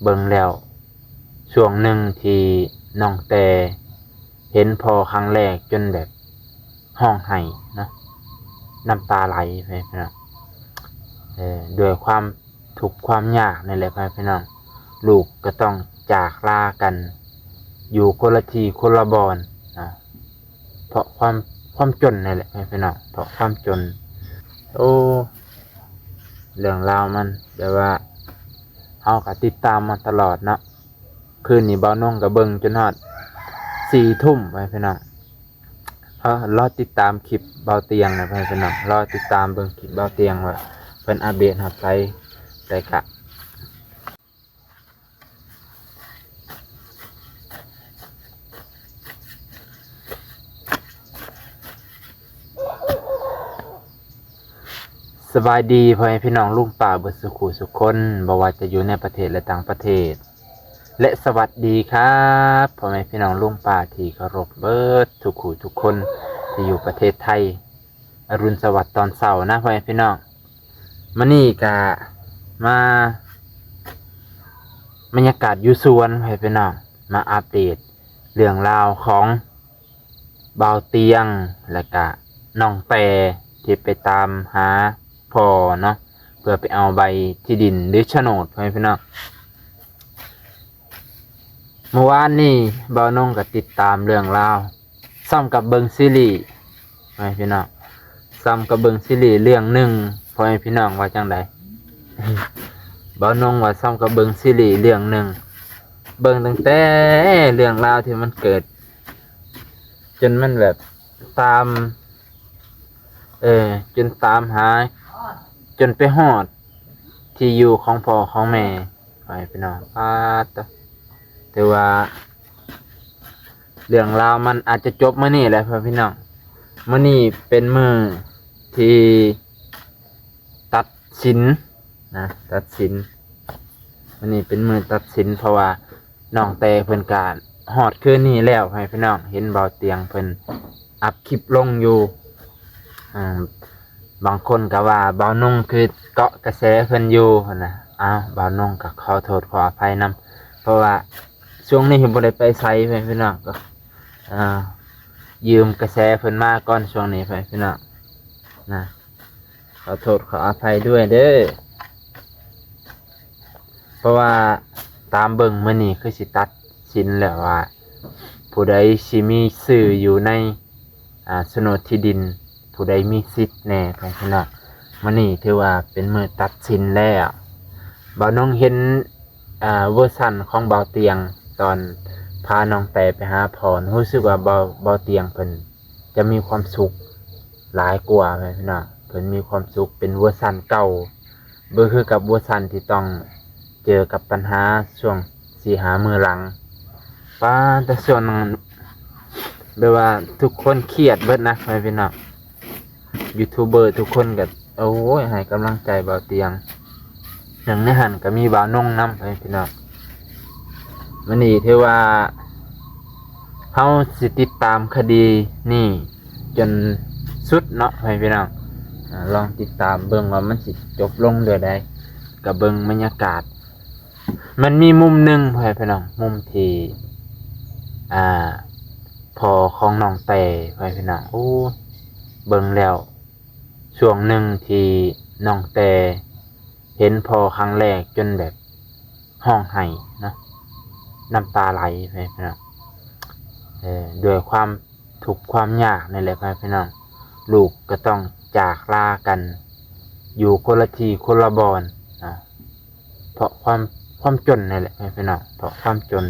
เบิ่งแล้วช่วงหนึ่งที่น้องแต่เห็นพอครั้งแรกจนแบบห้องไห้เนาะน้ำตาไหลไปพี่น้องด้วยความทุกข์ความยากนี่แหละพี่น้องลูกก็ต้องจากลากันอยู่คนละที่คนละบอนนะเพราะความจนนี่แหละพี่น้องเพราะความจนโอ้เรื่องราวมันแต่ว่าเฮาก็ติดตามมาตลอดเนาะคืนนี้บ่าวนงก็เบิ่งจนฮอด4 ทุ่มไปพี่น้องรอติดตามคลิปเบาเตียงนะพี่น้องรอติดตามเบิ่งคลิปเบาเตียงว่าเพิ่นอัปเดตหับใจแต่กะสบายดีพ่อแม่พี่น้องลุงป่าเบิดสุขุสุขคนบ่ว่าจะอยู่ในประเทศและต่างประเทศและสวัสดีครับพ่อแม่พี่น้องลุงป่าที่เคารพเบิดทุกคู่ทุกคนที่อยู่ประเทศไทยอรุณสวัสดิ์ตอนเช้านะพ่อแม่พี่น้องมื้อนี้ก็มาบรรยากาศอยู่สวนพ่อแม่พี่น้องมาอัปเดตเรื่องราวของเบาเตียงและก็น้องแปรที่ไปตามหาพ่อเนาะเพื่อไปเอาใบที่ดินหรือโฉนดพ่อแม่พี่น้องเมื่อวานนี้บ่าวนงก็ติดตามเรื่องราวซ้ำกับเบิงซีรีส์พ่อแม่พี่น้องซ้ำกับเบิงซีรีส์เรื่องหนึ่งพ่อแม่พี่น้องว่าจังใด บ่าวนงว่าซ้ำกับเบิงซีรีส์เรื่องหนึ่งเบิงตั้งแต่เรื่องราวที่มันเกิดจนมันแบบตามจนตามหาจนไปฮอดที่อยู่ของพ่อของแม่ไปพี่น้องแต่ว่าเรื่องราวมันอาจจะจบมื้อนี้แหละพี่น้องมื้อนี้เป็นมื้อที่ตัดสินนะตัดสินมื้อนี้เป็นมื้อตัดสินเพราะว่าน้องแต่เพิ่นก็ฮอดคืนนี้แล้วพี่น้องเห็นเบาเตียงเพิ่นอัพคลิปลงอยู่บางคนก็ว่าบ่าวนงคือเกาะกระแสเพิ่นอยู่หั่นน่ะบ่าวนงก็ขอโทษขออภัยนํเพราะว่าช่วงนี้บ่ได้ไปไสพี่น้องก็ยืมกระแสเพิ่นมาก่อนช่วงนี้พี่น้องนะขอโทษขออภัยด้วยเด้อเพราะว่าตามเบิ่งมื้อนี้คือสิตัดสินแล้วว่าผู้ใดสิมีชื่ออยู่ในโฉนดที่ดินผู้ใดมีสิทธิ์แน่พี่น้องมื้อนี้ถือว่าเป็นมื้อตัดสินแล้วบ่าวนงเห็นเวอร์ชันของเบาเตียงตอนพาน้องแต่ไปหาพ่อรู้สึกว่าเบาเตียงเพิ่นจะมีความสุขหลายกว่าพี่น้องเพิ่นมีความสุขเป็นเวอร์ชันเก่าบ่คือกับเวอร์ชันที่ต้องเจอกับปัญหาช่วง4-5 มื้อหลังแต่ส่วนนั้นแบบว่าทุกคนเครียดเบิดนะพี่น้องยูทูบเบอร์ทุกคนก็โอ้ยให้กำลังใจเบาเตียงอย่างในหันก็มีบ่าวนงนำพี่น้องมันนี่ที่ว่าเฮาสิติดตามคดีนี่จนสุดเนาะพี่น้องลองติดตามเบิ่งว่ามันสิจบลงด้วยใดก็เบิ่งบรรยากาศมันมีมุมหนึงพี่น้องมุมที่พ่อของน้องแต่พี่น้องโอ้เบิ่งแล้วช่วงหนึ่งที่น้องแต่เห็นพ่อครั้งแรกจนแบบห้องไห้นะน้ำตาไหลพี่น้องด้วยความทุกข์ความยากนี่แหละพี่น้องลูกก็ต้องจากลากันอยู่คนละที่คนละบอนเพราะความจนนี่แหละพี่น้องเพราะความจน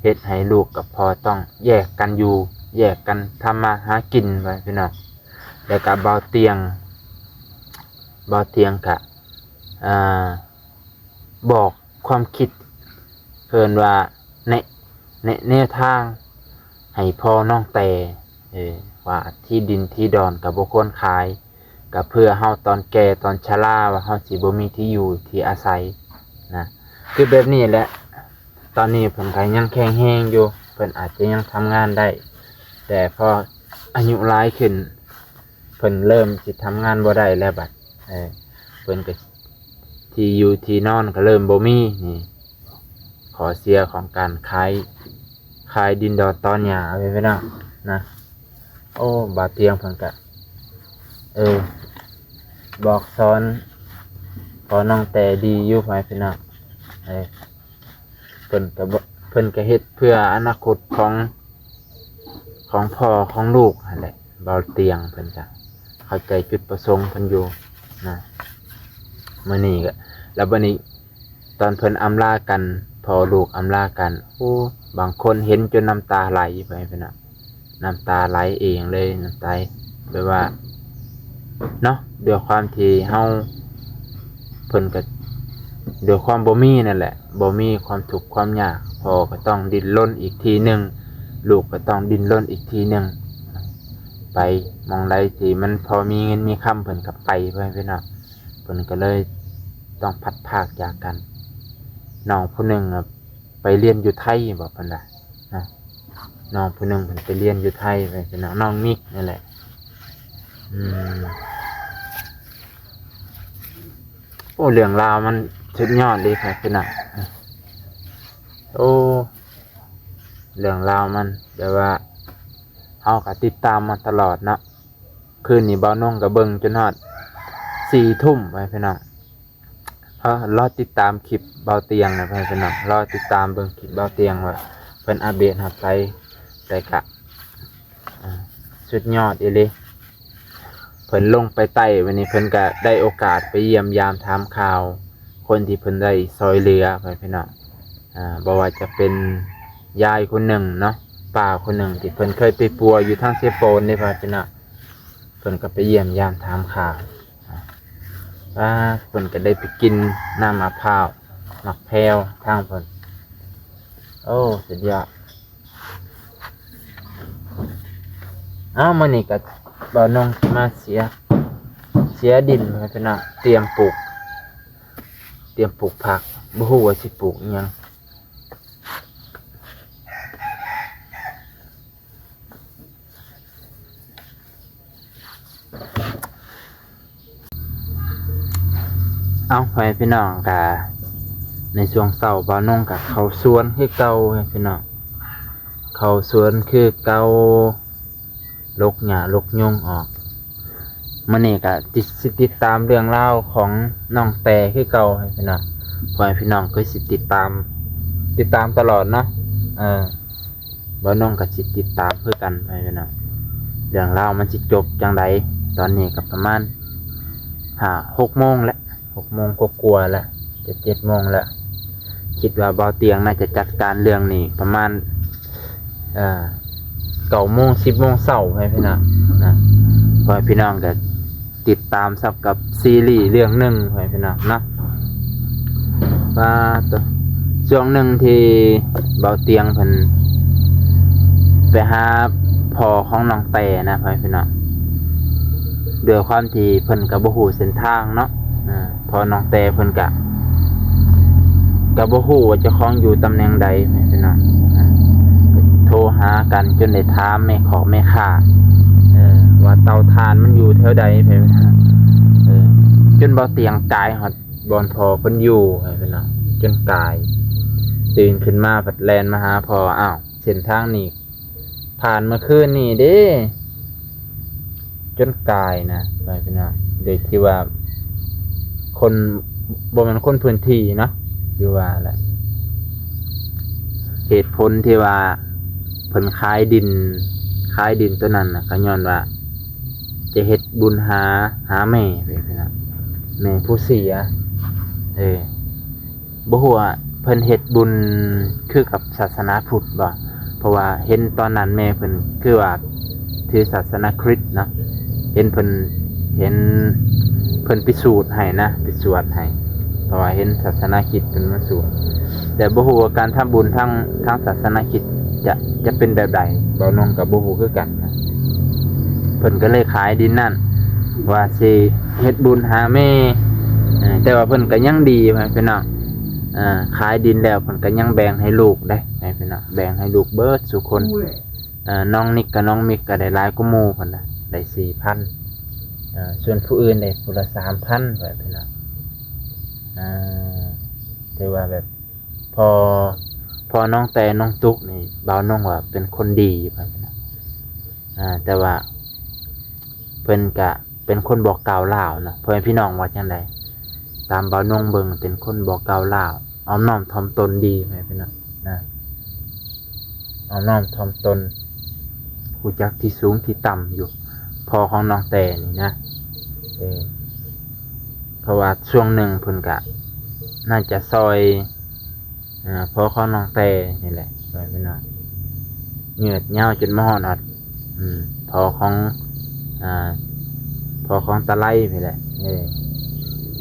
เฮ็ดให้ลูกกับพ่อต้องแยกกันอยู่แยกกันทำมาหากินไปพี่น้องแล้วก็เบาเตียงกะบอกความคิดเพิ่นว่าในแนวทางให้พ่อน้องแต่ว่าที่ดินที่ดอนกับบ่ควรขายก็เพื่อเฮาตอนแก่ตอนชราว่าเฮาสิบ่มีที่อยู่ที่อาศัยนะคือแบบนี้แหละตอนนี้เพิ่นก็ยังแข็งแรงอยู่เพิ่นอาจจะยังทำงานได้แต่พออายุหลายขึ้นเพิ่นเริ่มสิทำงานบ่ได้แล้วบัดเพิ่นก็ที่อยู่ที่นอนก็เริ่มบ่มีนี่ อเสียของการขายดินดอนตอนหญ้าไปพี่น้องนะโอ้บาดเตียงเพิ่นก็บอกสอนพอน้องแต่ดีอยู่ไหมพี่น้องเพิ่นก็เฮ็ดเพื่ออนาคตของพ่อของลูกนั่นแหละเบาเตียงเพิ่นก็เข้าใจจุดประสงค์เพิ่นอยู่นะมื้อนี้ก็แล้วบัดนี้ตอนเพิ่นอำลากันพอลูกอำลากันโอ้บางคนเห็นจนน้ำตาไหลไปพี่น้องน้ำตาไหลเองเลยน้ำตาแบบว่าเนาะด้วยความที่เฮาเพิ่นก็ด้วยความบ่มีนั่นแหละบ่มีความทุกข์ความยากพ่อก็ต้องดิ้นรนอีกทีหนึงลูกก็ต้องดิ้นรนอีกทีหนึงไปมองใดที่มันพอมีเงินมีคำเพิ่นก็ไปพี่น้องเพิ่นก็เลยต้องพัดพรากจากกันน้องผู้หนึงไปเรียนอยู่ไทยบอกเพิ่นล่ะนะน้องผู้หนึงเพิ่นไปเรียนอยู่ไทยไปพี่น้องมิกนั่นแหละโอ้เรื่องราวมันสุดยอดเลยครับพี่น้องโอ้เรื่องราวมันแบบว่าเฮาก็ติดตามมาตลอดเนาะคืนนี้บ่าวนงก็เบิ่งจนฮอด4 ทุ่มไปพี่น้องรอติดตามคลิปเบาเตียงนะพี่น้องรอติดตามเบิ่งคลิปเบาเตียงว่าเพิ่นอัปเดตหับไปกะสุดยอดอีหลีเพิ่นลงไปใต้วันนี้เพิ่นก็ได้โอกาสไปเยี่ยมยามถามข่าวคนที่เพิ่นได้ซอยเหลือไปพี่น้องบ่ว่าจะเป็นยายคนหนึ่งเนาะป้าคนหนึ่งที่เพิ่นเคยไปปัวอยู่ทางเซโปนนี่พี่น้องเพิ่นก็ไปเยี่ยมยามถามข่าวเพิ่นก็ได้ไปกินน้ำมะพร้าวหมักแพรวทางเพิ่นโอ้สุดยอดมื้อนี้ก็บ่าวนงมาเสียดินไปพี่น้องเตรียมปลูกผักบ่ฮู้ว่าสิปลูกอิหยังไปพี่น้องกะในช่วงเช้าบ่าวนงกะเข้าสวนคือเก่าพี่น้องเข้าสวนคือเก่าลกหญ้าลกยุงออกมื้อนี้ก็ติดตามเรื่องราวของน้องแต่คือเก่าให้พี่น้องพี่น้องก็สิติดตามตลอดเนาะบ่าวนงก็สิติดตามเพื่อกันไปพี่น้องเรื่องราวมันสิจบจังไดตอนนี้ก็ประมาณ6 โมงแล้ว6 โมงกว่าๆแล้วจะ7 โมงแล้วคิดว่าเบาเตียงน่าจะจัดการเรื่องนี้ประมาณ9 โมง 10 โมงเช้าให้พี่น้องนะพี่น้องก็ติดตามซับกับซีรีส์เรื่องหนึ่งให้พี่น้องนะว่าตัวช่วงหนึ่งที่เบาเตียงเพิ่นไปหาพ่อของน้องแต่นะพี่น้องด้วยความที่เพิ่นก็บ่ฮู้เส้นทางเนาะพอน้องแต่เพิ่นก็บ่ฮู้ว่าเจ้าของอยู่ตำแหน่งใดพี่น้องโทรหากันจนได้ถามแม่ขอแม่ค้าว่าเตาถ่านมันอยู่แถวใดพี่น้องจนเบาเตียงกายฮอดบอนพอเพิ่นอยู่พี่น้องจนกายตื่นขึ้นมาผัดแลนมาหาพอเส้นทางนี้ผ่านเมื่อคืนนี่เด้จนกายนะพี่น้องโดยที่ว่าคนบ่แม่นคนพื้นที่เนาะอยู่ว่าแหละเหตุผลที่ว่าเพิ่นขายดินตัวนั้นน่ะก็ย้อนว่าจะเฮ็ดบุญหาแม่พี่น้องแม่ผู้เสียบ่ฮู้ว่าเพิ่นเฮ็ดบุญคือกับศาสนาพุทธบ่เพราะว่าเห็นตอนนั้นแม่เพิ่นคือว่าถือศาสนาคริสต์นะเห็นเพิ่นพิสูจน์ให้นะพิสูจน์ให้เพราะว่าเห็นศาสนาคริสต์เพิ่นมาสวดแต่บ่ฮู้ว่าการทำบุญทางศาสนาคริสต์จะเป็นแบบใดบ่าวนงกับบ่ฮู้คือกันนะเพิ่นก็เลยขายดินนั่นว่าสิเฮ็ดบุญหาแม่แต่ว่าเพิ่นก็ยังดีพี่น้องขายดินแล้วเพิ่นก็ยังแบ่งให้ลูกได้พี่น้องแบ่งให้ลูกเบิดทุกคนน้องนิกกับน้องมิกก็ได้หลายกว่าหมู่เพิ่นน่ะได้ 4,000ส่วนผู้อื่นได้ผู้ละ 3,000พี่น้องถือว่าแบบพอ พอน้องแต่น้องตุ๊กนี่บ่าวน้องว่าเป็นคนดีไปนะแต่ว่าเพิ่นก็เป็นคนบอกกล่าวลาวนะเพื่อนพี่น้องว่าจังไดตามบ่าวน้องเบิ่งเป็นคนบอกกล่าวลาวอ้อมน้อมถ่อมตนดีไปพี่น้องนะอ้อมน้อมถ่อมตนรู้จักที่สูงที่ต่ำอยู่พอของน้องแต่นี่นะเพราะว่าช่วงหนึ่งเพิ่นก็น่าจะซอยพอของน้องแต่นี่แหละไปพี่น้องเหยียดเหย้าจนมาฮอดอัดพอของพอของตะไลไปแหละ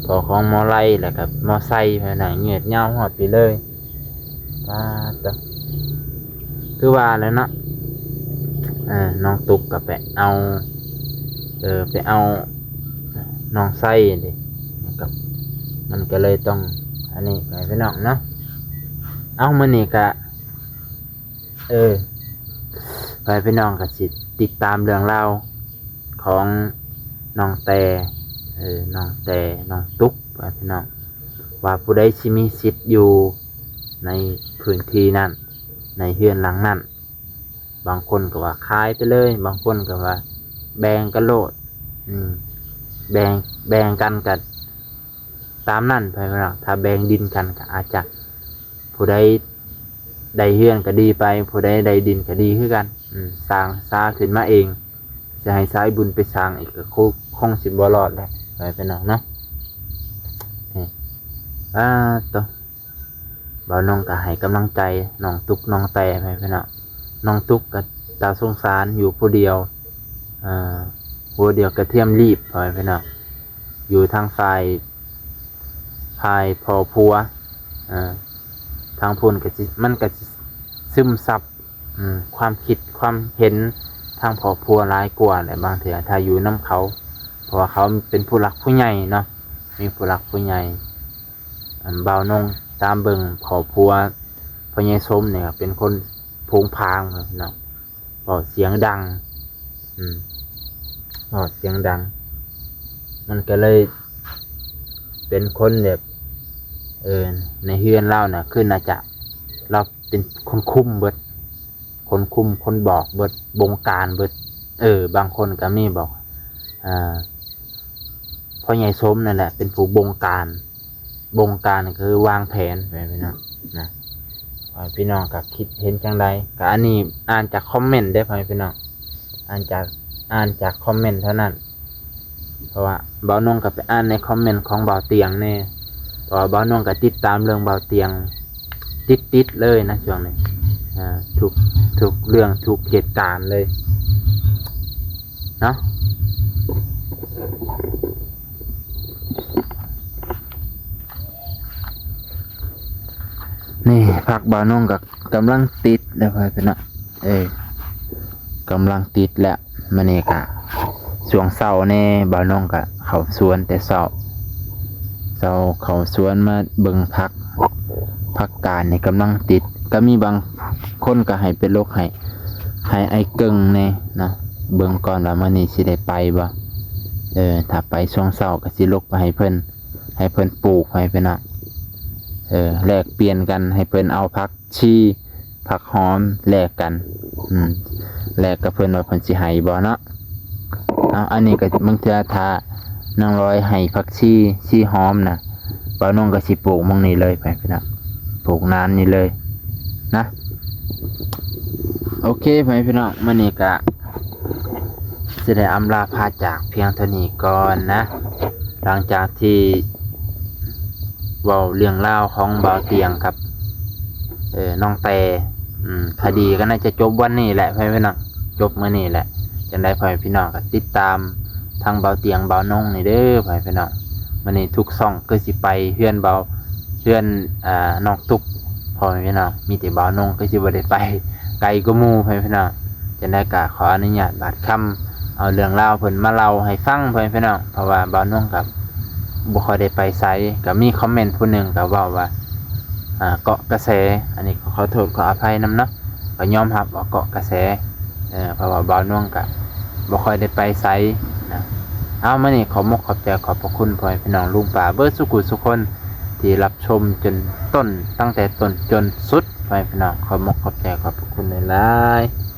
พอของมอไลแหละครับมอไซไปไหนเหยียดเหย้าฮอดไปเลยตัวคือว่าแล้วเนาะน้องตุกกับไปเอาไปเอาน้องไส้ดิกับมันก็เลยต้องอันนี้ไปพี่น้องเนาะเอามื้อนี้ก็ไปพี่น้องก็สิติดตามเรื่องราวของน้องแต่น้องตุ๊กไปพี่น้องว่าผู้ใดสิมีสิทธิ์อยู่ในพื้นที่นั้นในเฮือนหลังนั้นบางคนก็ว่าขายไปเลยบางคนก็ว่าแบ่งกันโลดแบ่งกันกับตามนั่นไปพี่น้องถ้าแบ่งดินกันก็อาจจะผู้ใดได้เฮือนก็ดีไปผู้ใดได้ดินก็ดีคือกันสร้างซาขึ้นมาเองจะให้สายบุญไปสร้างอีกก็คงสิบ่รอดแล้วไปพี่น้องเนาะตัวบ่าวน้องก็ให้กำลังใจน้องตุ๊กน้องแต่ไปพี่น้องน้องตุ๊กก็ตาสงสารอยู่ผู้เดียวผู้เดียวกระเทียมรีบไปพี่น้องอยู่ทางฝ่ายพอพัวทางพูนก็มันก็ซึมซับความคิดความเห็นทางพอพัวร้ายกว่าแต่บางเถื่อถ้าอยู่น้ำเขาเพราะว่าเขาเป็นผู้หลักผู้ใหญ่เนาะมีผู้หลักผู้ใหญ่บ่าวนงตามเบิ่งพอพัวพญายสมเนี่ยเป็นคนโผงพางเนาะบอกเสียงดังบอกเสียงดังมันก็เลยเป็นคนแบบในเฮือนเล่าน่ะขึ้นอาจจะเราเป็นคนคุมเบิดคนคุมคนบอกเบิดบงการเบิดบางคนก็มีบอกพ่อใหญ่สมนั่นแหละเป็นผู้บงการคือวางแผนไปพี่น้องนะพี่น้องก็คิดเห็นจังใดก็อันนี้อ่านจากคอมเมนต์ได้พี่น้องอ่านจากคอมเมนต์เท่านั้นเพราะว่าบ่าวนงก็ไปอ่านในคอมเมนต์ของบ่าวเตียงแน่เพราะว่าบ่าวนงก็ติดตามเรื่องบ่าวเตียงติดเลยนะช่วงนี้ทุกเรื่องทุกเหตุการณ์เลยเนาะนี่พักบ่าวนงกับกำลังติดแล้วพี่น้องกำลังติดแล้วมื้อนี้ก็ช่วงเช้าแน่บ่าวนงก็เข้าสวนแต่เช้าเข้าสวนมาเบิ่งพักการนี่กำลังติดก็มีบางคนก็ให้เป็นโรคให้ไอเกิงแน่เนาะเบิ่งก่อนว่ามื้อนี้สิได้ไปบ่ถ้าไปช่วงเช้าก็สิลกไปให้เพิ่นปลูกให้เพิ่นน่ะแลกเปลี่ยนกันให้เพิ่นเอาผักชีผักหอมแลกกันแลกกับเพิ่นว่าเพิ่นสิให้บ่เนาะอันนี้ก็บางเทื่อถ้านางร้อยให้ผักชีหอมน่ะบ่าวน้องก็สิปลูกหม้องนี้เลยไปพี่น้องปลูกนานนี่เลยนะโอเคพี่น้องมื้อนี้ก็สิได้อำลาพาจากเพียงเท่านี้ก่อนนะหลังจากที่เว้าเรื่องราวของบ่าวเตียงกับน้องแต่คดีก็น่าจะจบวันนี้แหละพี่น้องจบมื้อนี้แหละจังได้พี่น้องก็ติดตามทางบ่าวเตียงบ่าวนงนี่เด้อพี่น้องมื้อนี้ทุกช่องก็สิไปเฮือนน้องตุ๊กพี่น้องมีแต่บ่าวนงก็สิบ่ได้ไปไกลกว่าหมู่พี่น้องจังได้ก็ขออนุญาตบาดคำเอาเรื่องราวเพิ่นมาเล่าให้ฟังพี่น้องเพราะว่าบ่าวนงกับบ่ค่อยได้ไปไสก็มีคอมเมนต์ผู้หนึงก็เว้าว่าเกาะกระแสอันนี้ขอโทษขออภัยนำเนาะก็ยอมรับว่าเกาะกระแสเพราะว่าบ่าวนงก็บ่ค่อยได้ไปไสนะเอามื้อนี้ขอขอบใจขอบพระคุณพ่อพี่น้องลุงป้าเบิดสุขุสุคน ที่รับชมจนต้นตั้งแต่ต้นจนสุดไปพี่น้องขอบคุณหลายๆ